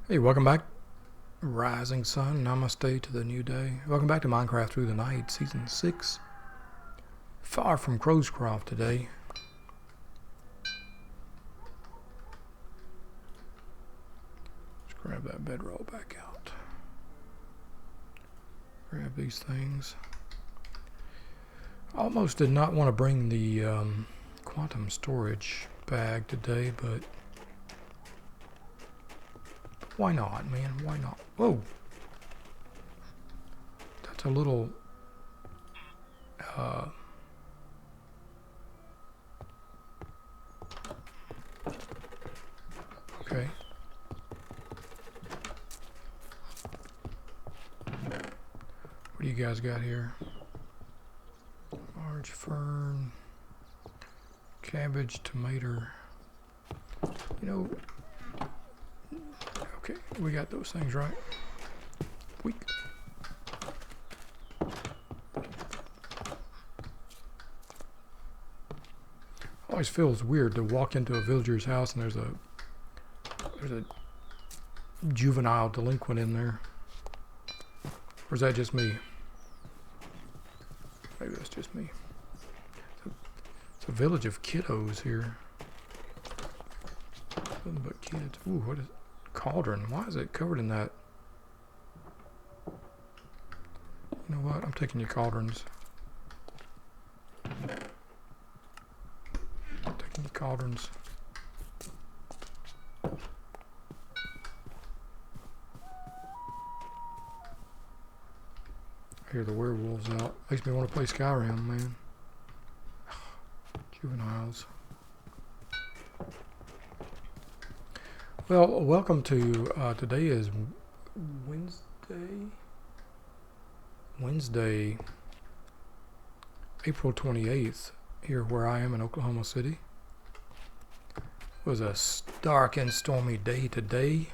Hey, welcome back, Rising Sun. Namaste to the new day. Welcome back to Minecraft Through the Night, Season 6. Far from Crowscroft today. Let's grab that bedroll back out. Grab these things. Almost did not want to bring the quantum storage bag today, but why not, man? Why not? Whoa! That's a little okay. What do you guys got here? Large fern, cabbage, tomato. You know, okay, we got those things right. Weak. Always feels weird to walk into a villager's house and there's a juvenile delinquent in there. Or is that just me? Maybe that's just me. It's a village of kiddos here. Nothing but kids. Ooh, what is cauldron? Why is it covered in that? You know what? I'm taking your cauldrons. Taking your cauldrons. I hear the werewolves out. Makes me want to play Skyrim, man. Juveniles. Well, welcome to, today is Wednesday, April 28th, here where I am in Oklahoma City. It was a dark and stormy day today.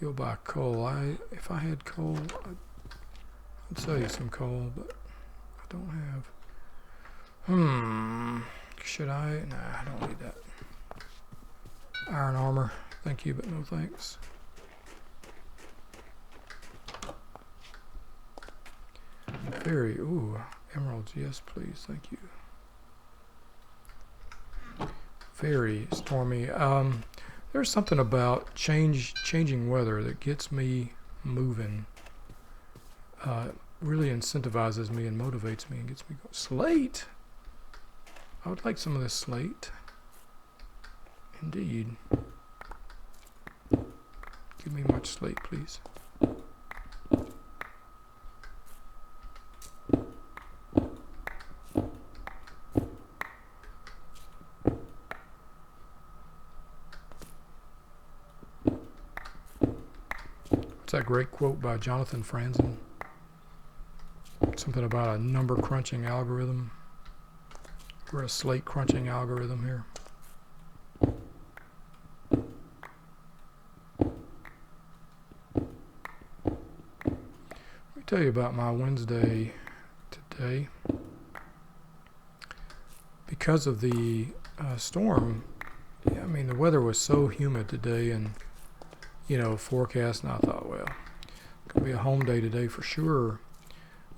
You'll buy coal. If I had coal, I'd sell you some coal, but I don't have. Should I? Nah, I don't need that. Iron armor. Thank you, but no thanks. Very, ooh, emeralds. Yes, please. Thank you. Very stormy. There's something about changing weather that gets me moving. Really incentivizes me and motivates me and gets me going. Slate! I would like some of this slate. Indeed. Give me much slate, please. What's that great quote by Jonathan Franzen? Something about a number crunching algorithm. We're a slate crunching algorithm here. Let me tell you about my Wednesday today. Because of the storm, yeah, I mean, the weather was so humid today and, you know, forecast, and I thought, well, it's going to be a home day today for sure.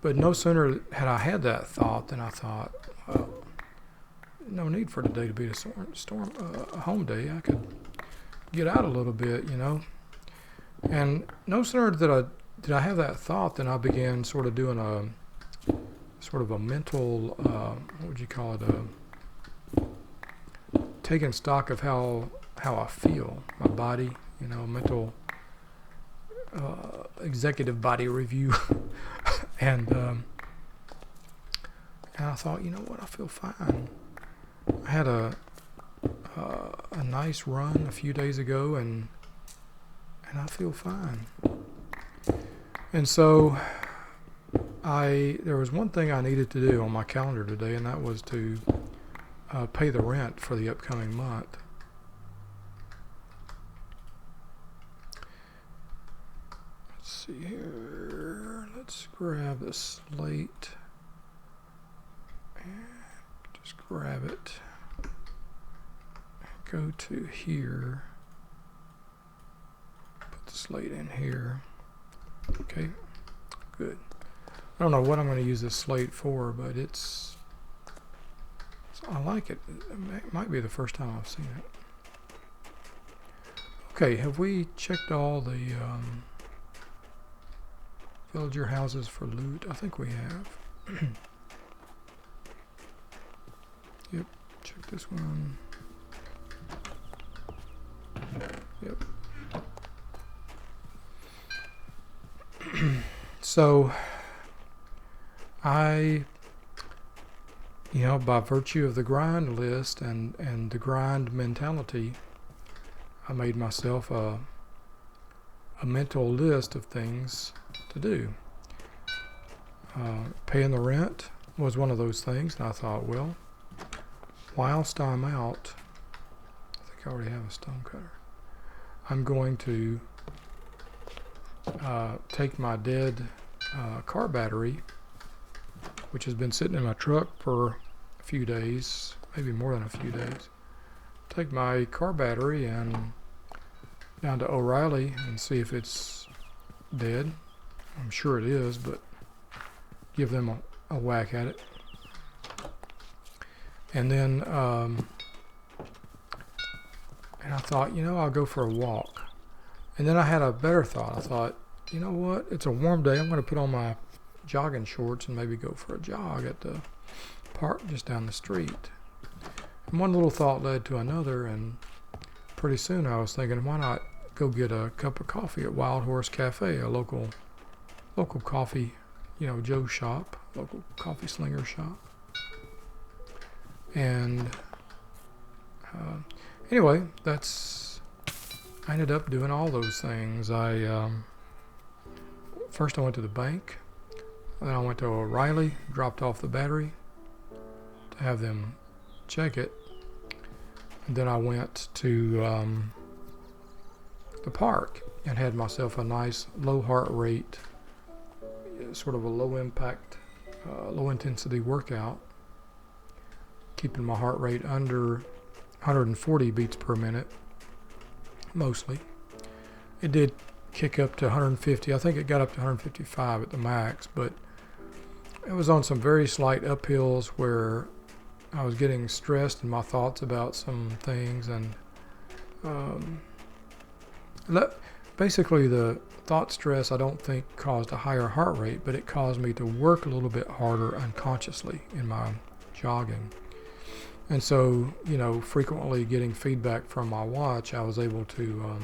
But no sooner had I had that thought than I thought, well, no need for today to be a home day. I could get out a little bit, you know. And no sooner did I have that thought than I began sort of doing a mental, what would you call it, taking stock of how I feel, my body, you know, mental executive body review. And I thought, you know what, I feel fine. I had a nice run a few days ago, and I feel fine. And so there was one thing I needed to do on my calendar today, and that was to pay the rent for the upcoming month. Let's see here. Let's grab the slate. And just grab it. go to here. Put the slate in here. Okay, good. I don't know what I'm going to use this slate for, but I like it. It might be the first time I've seen it. Okay, have we checked all the villager houses for loot? I think we have. Yep, check this one. Yep. So, by virtue of the grind list and the grind mentality, I made myself a mental list of things to do. Paying the rent was one of those things, and I thought, well, whilst I'm out, I think I already have a stone cutter. I'm going to take my dead car battery, which has been sitting in my truck for a few days, maybe more than a few days. Take my car battery and down to O'Reilly and see if it's dead. I'm sure it is, but give them a whack at it. And then, and I thought, I'll go for a walk. And then I had a better thought. I thought, you know what? It's a warm day. I'm going to put on my jogging shorts and maybe go for a jog at the park just down the street. And one little thought led to another, and pretty soon I was thinking, why not go get a cup of coffee at Wild Horse Cafe, a local coffee, Joe shop, local coffee slinger shop. And anyway, I ended up doing all those things. First I went to the bank, then I went to O'Reilly, dropped off the battery to have them check it, and then I went to the park and had myself a nice low heart rate, sort of a low impact, low intensity workout, keeping my heart rate under 140 beats per minute, mostly. It did kick up to 150. I think it got up to 155 at the max, but it was on some very slight uphills where I was getting stressed in my thoughts about some things, and basically the thought stress I don't think caused a higher heart rate, but it caused me to work a little bit harder unconsciously in my jogging. And so, frequently getting feedback from my watch, I was able to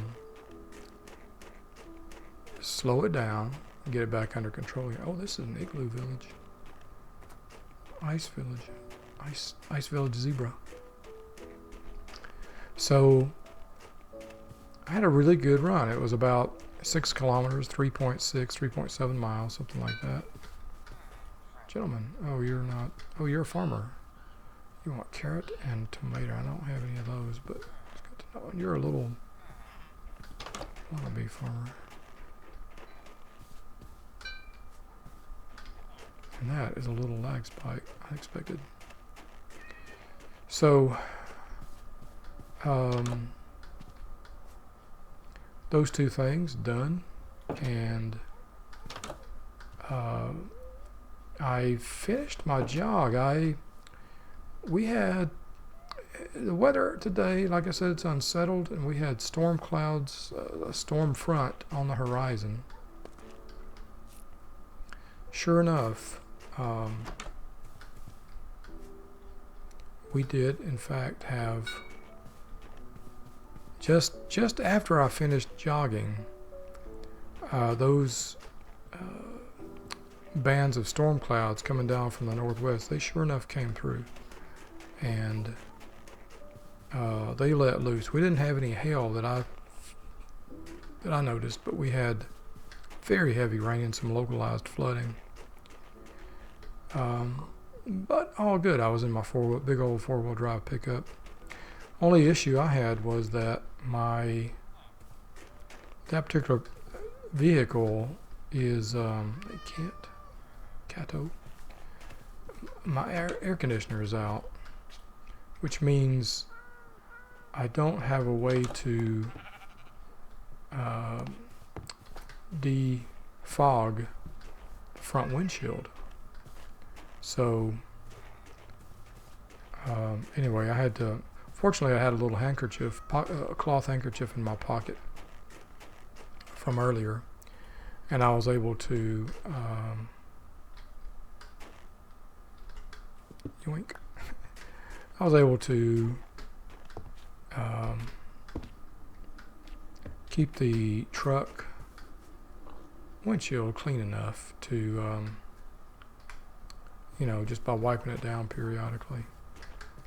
slow it down and get it back under control. Oh, this is an igloo village. Ice village. Ice village zebra. So I had a really good run. It was about 6 kilometers, 3.7 miles, something like that. Gentlemen, you're a farmer. You want carrot and tomato. I don't have any of those, but it's good to know. You're a little wannabe farmer. And that is a little lag spike, unexpected. So, those two things done, and I finished my jog. We had the weather today, like I said, it's unsettled, and we had storm clouds, a storm front on the horizon. Sure enough, we did, in fact, have just after I finished jogging, those bands of storm clouds coming down from the northwest, they sure enough came through. And they let loose. We didn't have any hail that I noticed, but we had very heavy rain and some localized flooding. But all good. I was in my big old four-wheel drive pickup. Only issue I had was that that particular vehicle is Cato. My air conditioner is out, which means I don't have a way to defog the front windshield. So anyway, I had to, fortunately I had a little handkerchief, a cloth handkerchief in my pocket from earlier, and I was able to yoink. I was able to keep the truck windshield clean enough to, you know, just by wiping it down periodically.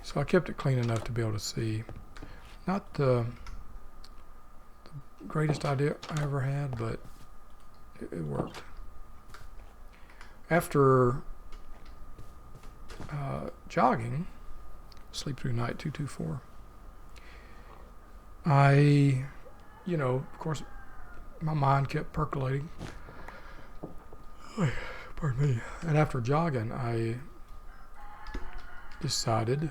So I kept it clean enough to be able to see. Not the greatest idea I ever had, but it worked. After jogging, Sleep Through Night 224, I, you know, of course, my mind kept percolating. Pardon me. And after jogging, I decided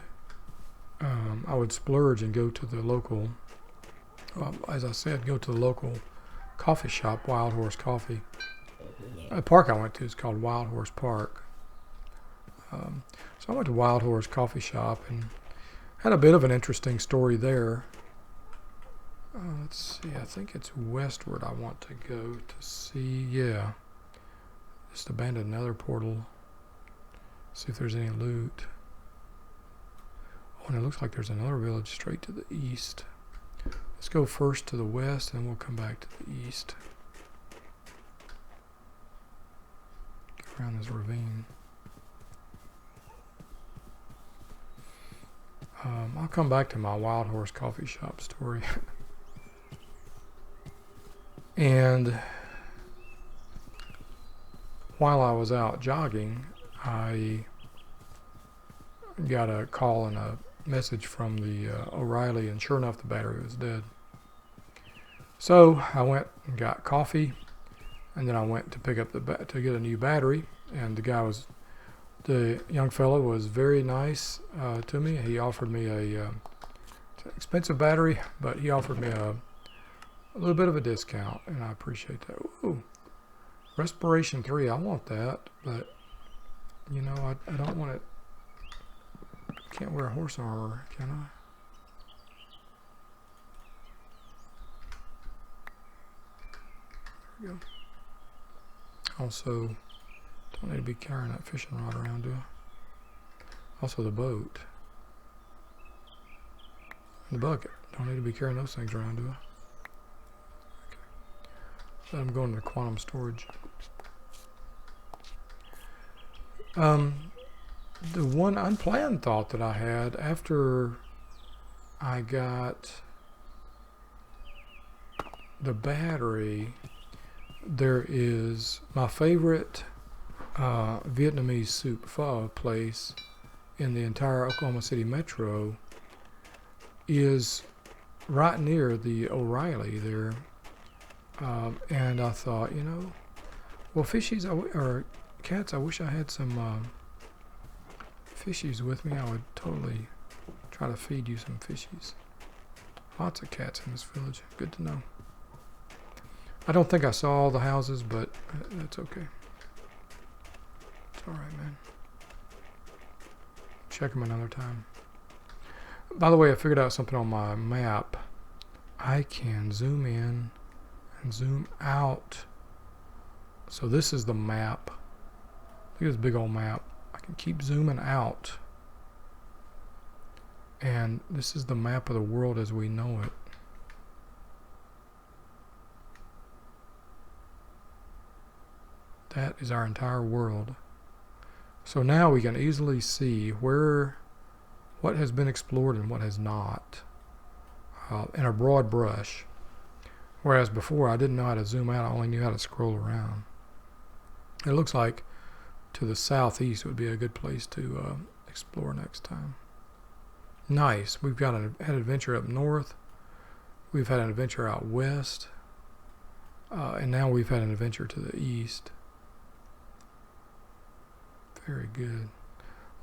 I would splurge and go to the local, as I said, go to the local coffee shop, Wild Horse Coffee. The park I went to is called Wild Horse Park. So I went to Wild Horse Coffee Shop and had a bit of an interesting story there. Let's see, I think it's westward I want to go to see, yeah. Just abandoned another portal. See if there's any loot. Oh, and it looks like there's another village straight to the east. Let's go first to the west and we'll come back to the east. Go around this ravine. I'll come back to my Wild Horse Coffee Shop story. And while I was out jogging, I got a call and a message from the O'Reilly, and sure enough, the battery was dead. So I went and got coffee, and then I went to pick up to get a new battery. And the young fellow was very nice to me. He offered me it's an expensive battery, but he offered me a little bit of a discount, and I appreciate that. Ooh, Respiration 3, I want that, but you know, I don't want it. Can't wear horse armor, can I? There we go. Also, don't need to be carrying that fishing rod around, do I? Also the boat. And the bucket. Don't need to be carrying those things around, do I? So I'm going to quantum storage. The one unplanned thought that I had after I got the battery, there is my favorite Vietnamese soup pho place in the entire Oklahoma City metro is right near the O'Reilly there. And I thought, you know, well, fishies or cats, I wish I had some fishies with me. I would totally try to feed you some fishies. Lots of cats in this village. Good to know. I don't think I saw all the houses, but that's okay. It's all right, man. Check them another time. By the way, I figured out something on my map. I can zoom in and zoom out. So this is the map. Look at this big old map. I can keep zooming out. And this is the map of the world as we know it. That is our entire world. So now we can easily see what has been explored and what has not in a broad brush. Whereas before I didn't know how to zoom out, I only knew how to scroll around. It looks like to the southeast would be a good place to explore next time. Nice. We've got had an adventure up north. We've had an adventure out west. And now we've had an adventure to the east. Very good.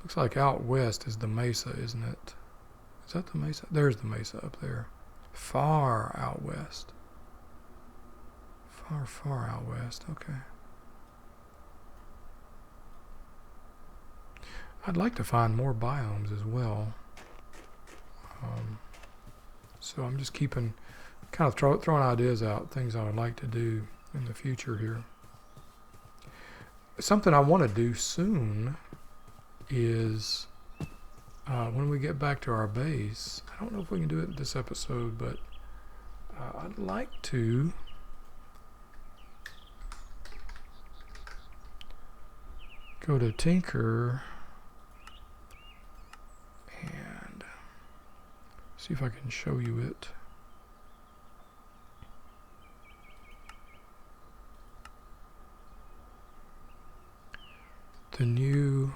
Looks like out west is the mesa, isn't it? Is that the mesa? There's the mesa up there. Far out west. Far, far out west. Okay. I'd like to find more biomes as well. So I'm just keeping, kind of throwing ideas out, things I would like to do in the future here. Something I want to do soon is when we get back to our base. I don't know if we can do it in this episode, but I'd like to go to Tinker and see if I can show you it. The new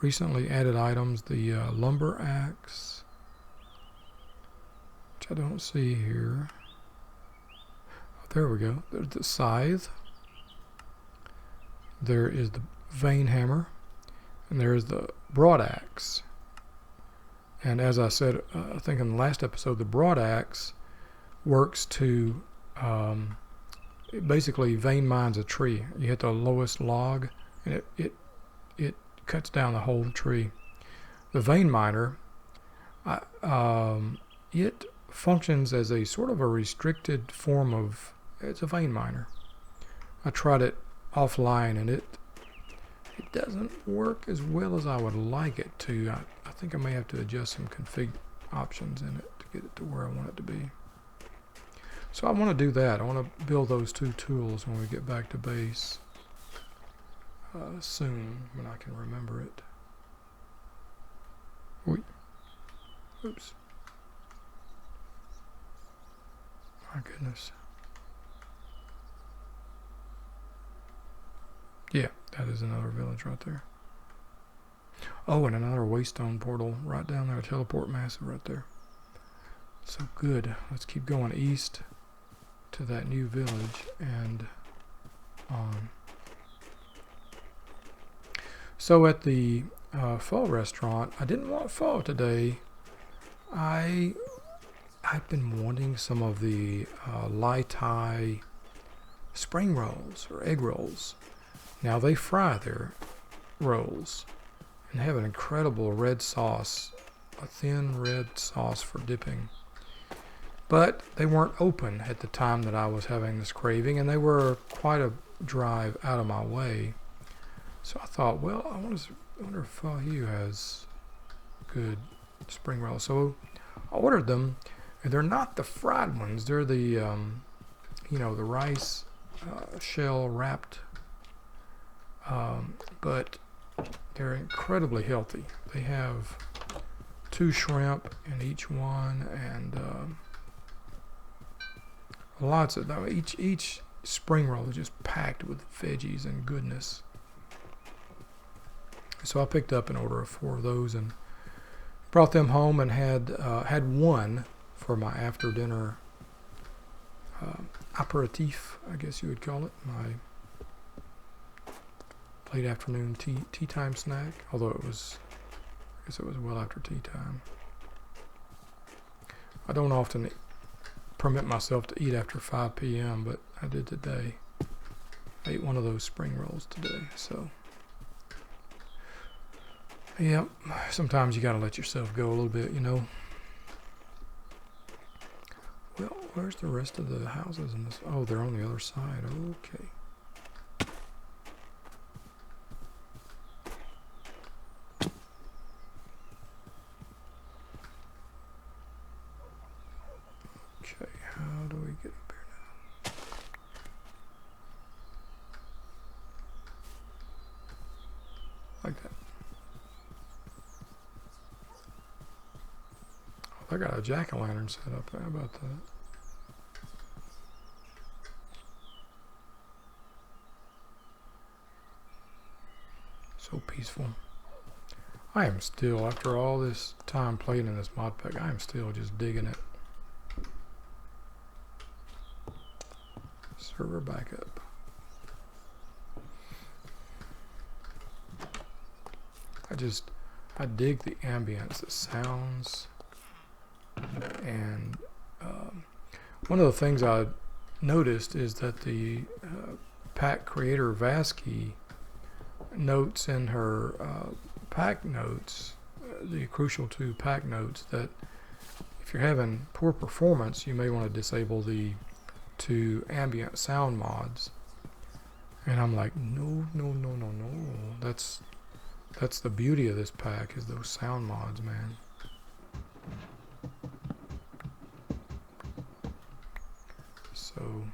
recently added items, the lumber axe, which I don't see here. Oh, there we go. There's the scythe. There is the vein hammer, and there is the broad axe. And as I said, I think in the last episode, the broad axe works to it basically vein mines a tree. You hit the lowest log, and it cuts down the whole tree. The vein miner, it functions as a sort of a restricted form of, it's a vein miner. I tried it offline, and it doesn't work as well as I would like it to. I think I may have to adjust some config options in it to get it to where I want it to be. So I want to do that. I want to build those two tools when we get back to base soon, when I can remember it. Oops. My goodness. Yeah, that is another village right there. Oh, and another waystone portal right down there, a teleport massive right there. So good. Let's keep going east to that new village and on. So at the pho restaurant, I didn't want pho today. I've been wanting some of the Lai Tai spring rolls or egg rolls. Now they fry their rolls and have an incredible red sauce, a thin red sauce for dipping. But they weren't open at the time that I was having this craving, and they were quite a drive out of my way. So I thought, well, I wonder if Pho Hue has good spring rolls. So I ordered them, and they're not the fried ones. They're the, the rice shell wrapped, but they're incredibly healthy. They have 2 shrimp in each one, and lots of each spring roll is just packed with veggies and goodness. So I picked up an order of 4 of those and brought them home, and had one for my after dinner aperitif, I guess you would call it, my late afternoon tea time snack. Although I guess it was well after tea time. I don't often permit myself to eat after 5 p.m., but I did today. I ate one of those spring rolls today, so. Yep, sometimes you gotta let yourself go a little bit, you know. Well, where's the rest of the houses in this? Oh, they're on the other side. Okay. Okay, how do we get up here now? Like that. I got a jack-o'-lantern set up. How about that? So peaceful. I am still, after all this time playing in this mod pack, I am still just digging it. Server backup. I dig the ambience, the sounds. And one of the things I noticed is that the pack creator Vasky notes in her pack notes, the Crucial 2 pack notes, that if you're having poor performance, you may want to disable the 2 ambient sound mods. And I'm like, no. That's the beauty of this pack, is those sound mods, man. So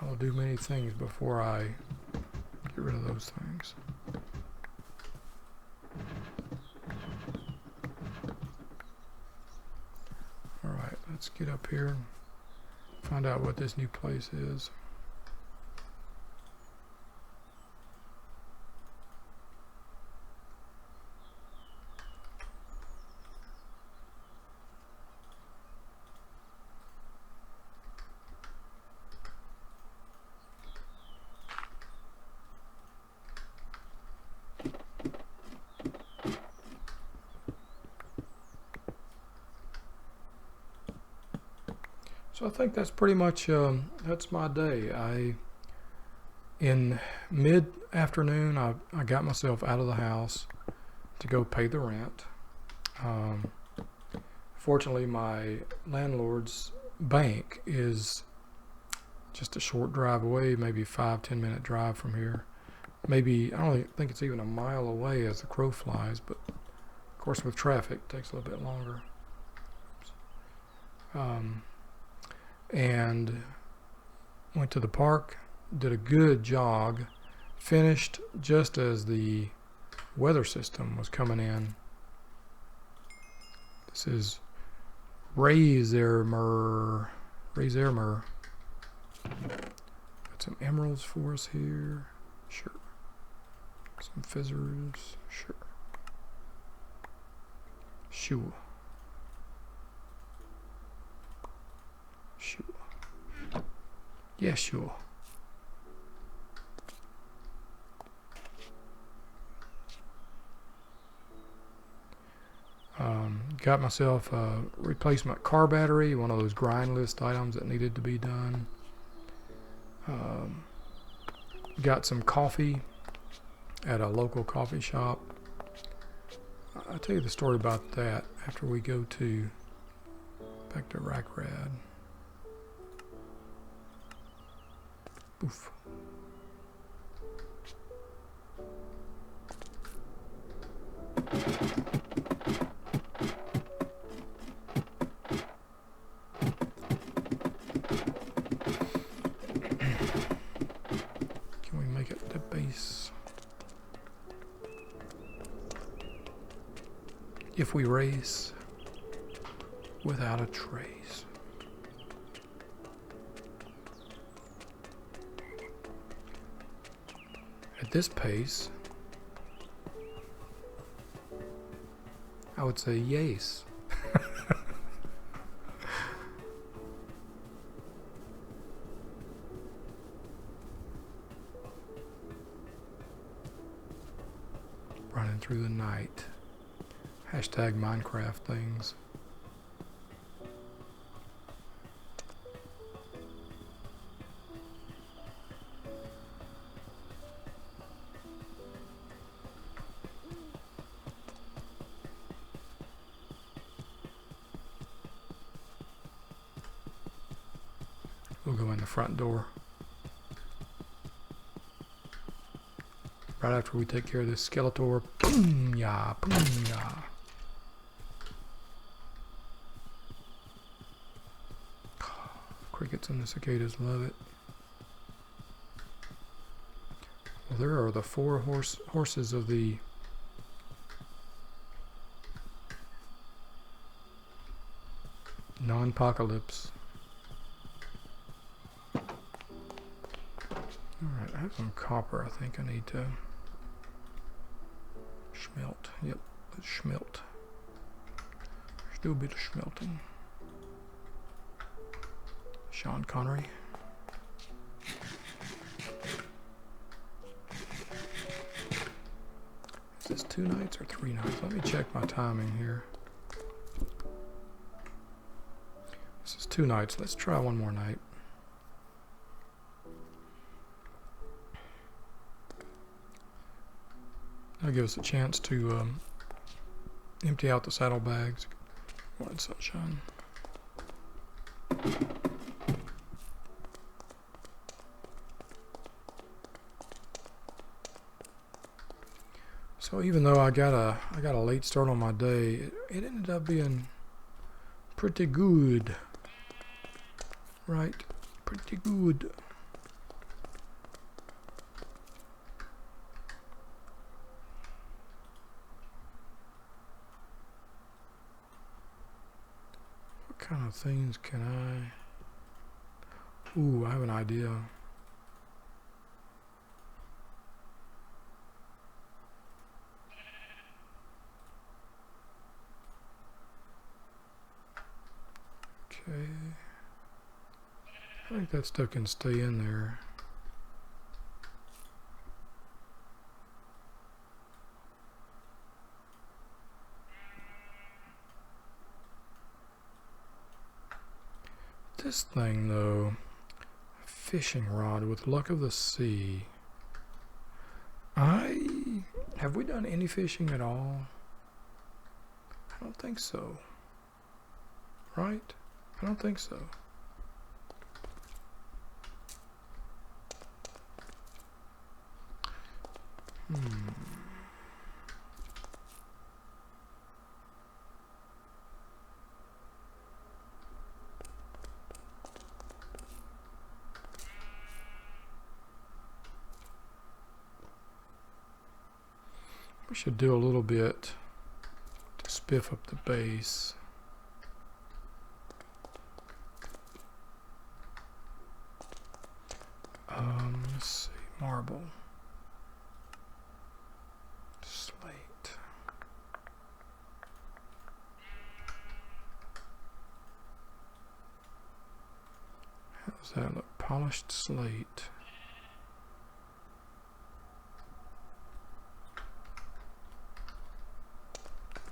I'll do many things before I get rid of those things. Alright, let's get up here and find out what this new place is. So I think that's pretty much, that's my day. In mid-afternoon, I got myself out of the house to go pay the rent. Fortunately, my landlord's bank is just a short drive away, maybe 5-10 minute drive from here. Maybe, I don't think it's even a mile away as the crow flies, but of course with traffic it takes a little bit longer. And went to the park, did a good jog, finished just as the weather system was coming in. This is Razermer. Got some emeralds for us here. Sure. Some fizzers. Sure. Sure. Sure. Yeah, sure. Got myself a replacement car battery, one of those grind list items that needed to be done. Got some coffee at a local coffee shop. I'll tell you the story about that after we go to back to Rackrad. Oof. Can we make it to base? If we race without a trace. At this pace, I would say yes. Running through the night. Hashtag Minecraft things. We'll go in the front door. Right after we take care of this Skeletor. Boom, ya, boom, ya. Crickets and the cicadas love it. Well, there are the 4 horses of the non-apocalypse. Alright, I have some copper I think I need to smelt. Yep, let's smelt. Still a bit of smelting. Sean Connery. Is this 2 nights or 3 nights? Let me check my timing here. This is 2 nights. Let's try one more night. That'll give us a chance to empty out the saddlebags. Morning, sunshine. So even though I got a late start on my day, it ended up being pretty good. Right? Pretty good. What kind of things can I... Ooh, I have an idea. Okay. I think that stuff can stay in there. This thing though, a fishing rod with luck of the sea. Have we done any fishing at all? I don't think so. Right? I don't think so. We should do a little bit to spiff up the base. Let's see, marble, slate. How's that look? Polished slate.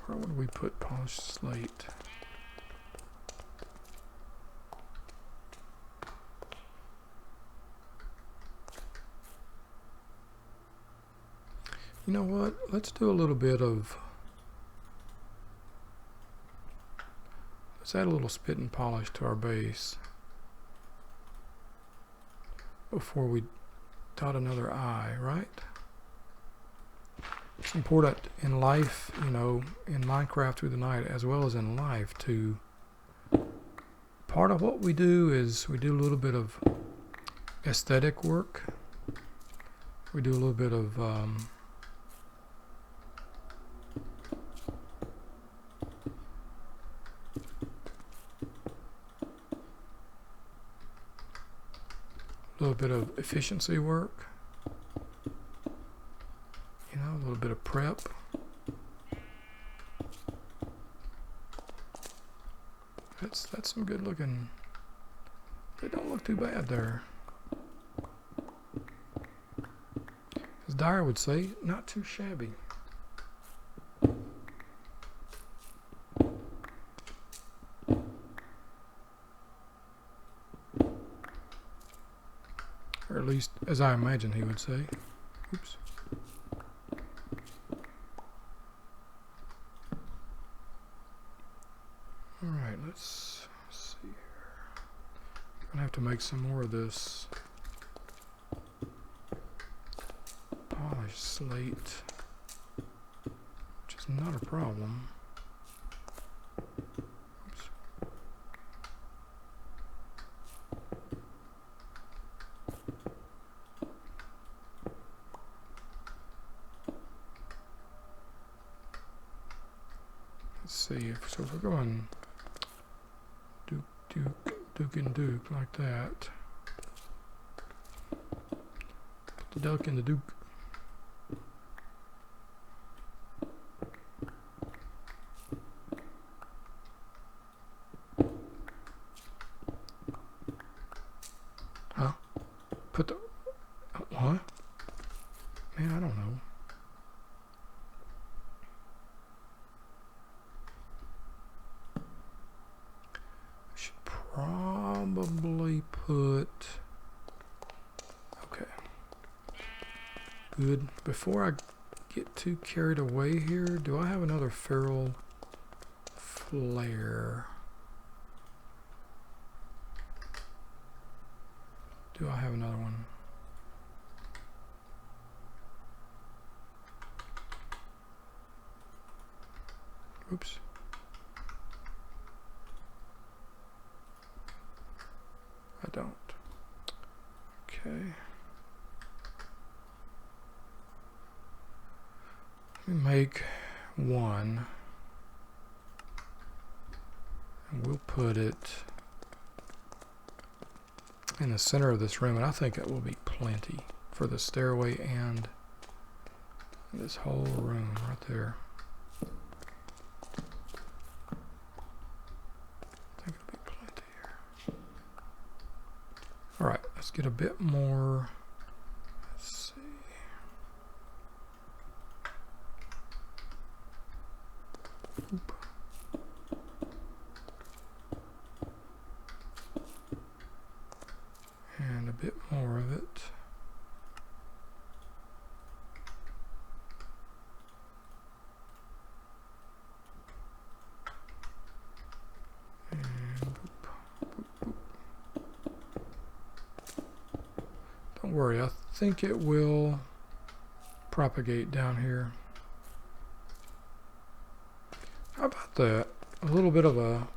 Where would we put polished slate? You know what? Let's do a little bit of... Let's add a little spit and polish to our base before we dot another I, right? It's important in life, you know, in Minecraft through the night as well as in life to... Part of what we do is we do a little bit of aesthetic work. We do a little bit of... little bit of efficiency work, you know, a little bit of prep. That's some good looking. They don't look too bad there. As Dyer would say, not too shabby. Or at least, as I imagine he would say. Oops. Alright, let's see here. I'm going to have to make some more of this polished slate, which is not a problem. Let's see, so if we're going Duke and Duke like that. Put the duck in the Duke. Huh? Put the... what? Man, I don't know. probably put, okay, good. Before I get too carried away here, do I have another feral flare? Do I have another one? Oops. I don't. Okay. Let me make one. And we'll put it in the center of this room, and I think that will be plenty for the stairway and this whole room right there. All right, let's get a bit more. Let's see. Oop. And a bit more of it. Don't worry, I think it will propagate down here. How about that? A little bit of a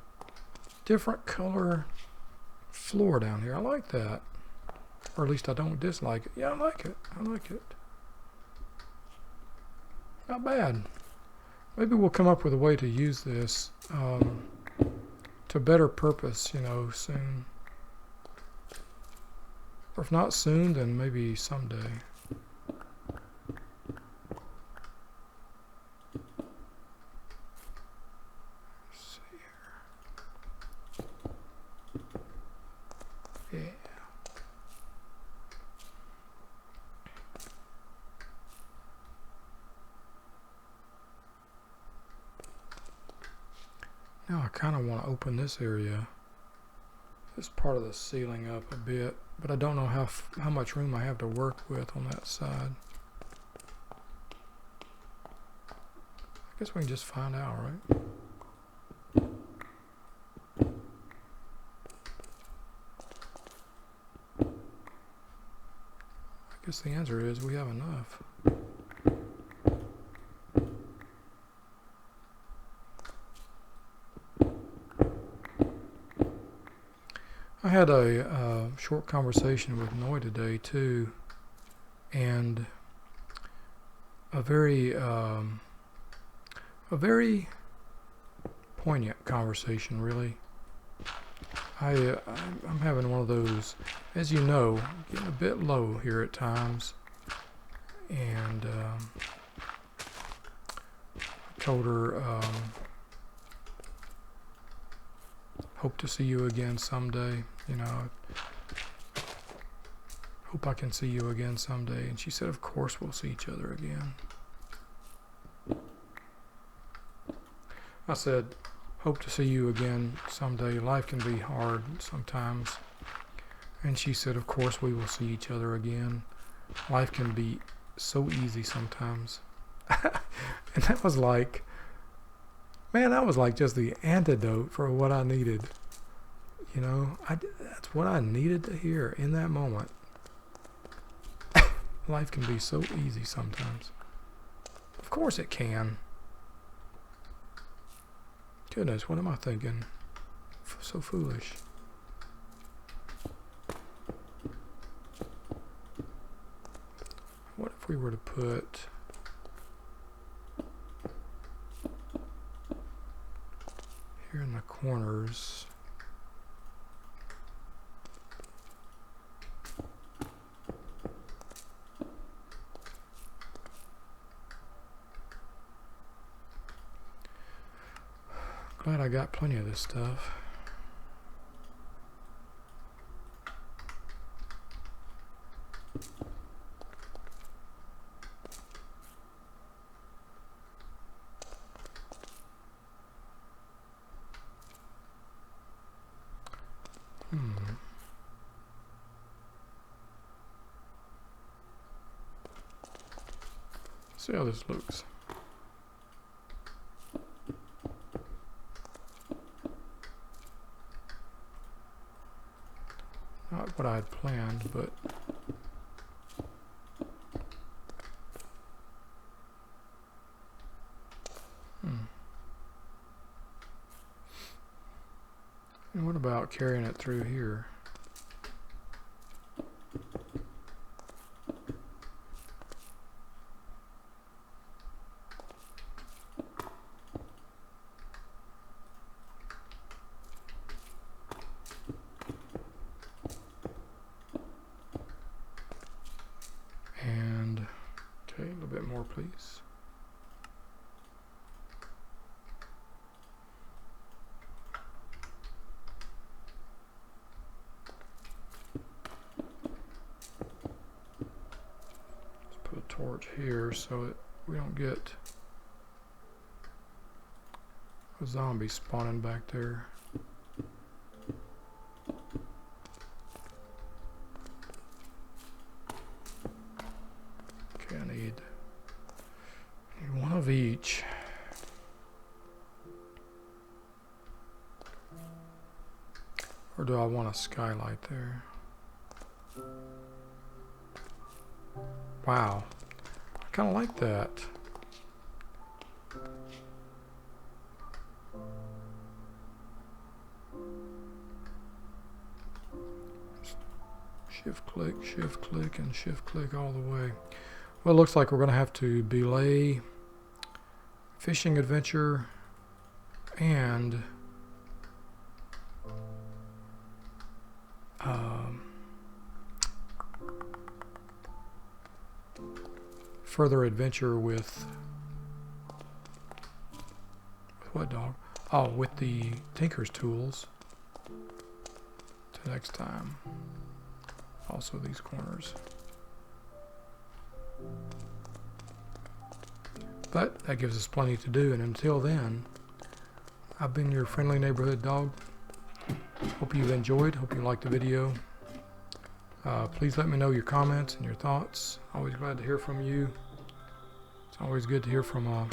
different color floor down here. I like that. Or at least I don't dislike it. Yeah, I like it. I like it. Not bad. Maybe we'll come up with a way to use this to better purpose, you know, soon. Or if not soon, then maybe someday. Let's see here. Yeah. Now I kind of want to open this area, this part of the ceiling up a bit, but I don't know how much room I have to work with on that side. I guess we can just find out, right? I guess the answer is we have enough. I had a short conversation with Noy today too, and a very poignant conversation, really. I'm having one of those, as you know, getting a bit low here at times, and I told her hope to see you again someday, you know, hope I can see you again someday. And she said, of course we'll see each other again. I said, hope to see you again someday. Life can be hard sometimes. And she said, of course we will see each other again. Life can be so easy sometimes. And that was like, man, that was like just the antidote for what I needed. You know, that's what I needed to hear in that moment. Life can be so easy sometimes. Of course it can. Goodness, what am I thinking? So foolish. What if we were to put here in the corners, glad I got plenty of this stuff. See how this looks. Not what I had planned, but and what about carrying it through here? And okay, a little bit more, please. Put a torch here so that we don't get a zombie spawning back there. Okay, I need one of each. Or do I want a skylight there? Wow, I kind of like that. Shift click, and shift click all the way. Well, it looks like we're going to have to belay fishing adventure and further adventure with what dog? Oh, with the Tinker's tools. Till next time. Also these corners. But that gives us plenty to do, and until then, I've been your friendly neighborhood dog. Hope you've enjoyed. Hope you liked the video. Please let me know your comments and your thoughts. Always glad to hear from you. It's always good to hear from a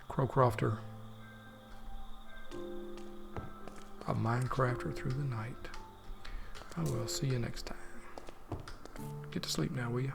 Crowcrofter, a Minecrafter through the night. I will see you next time. Get to sleep now, will you?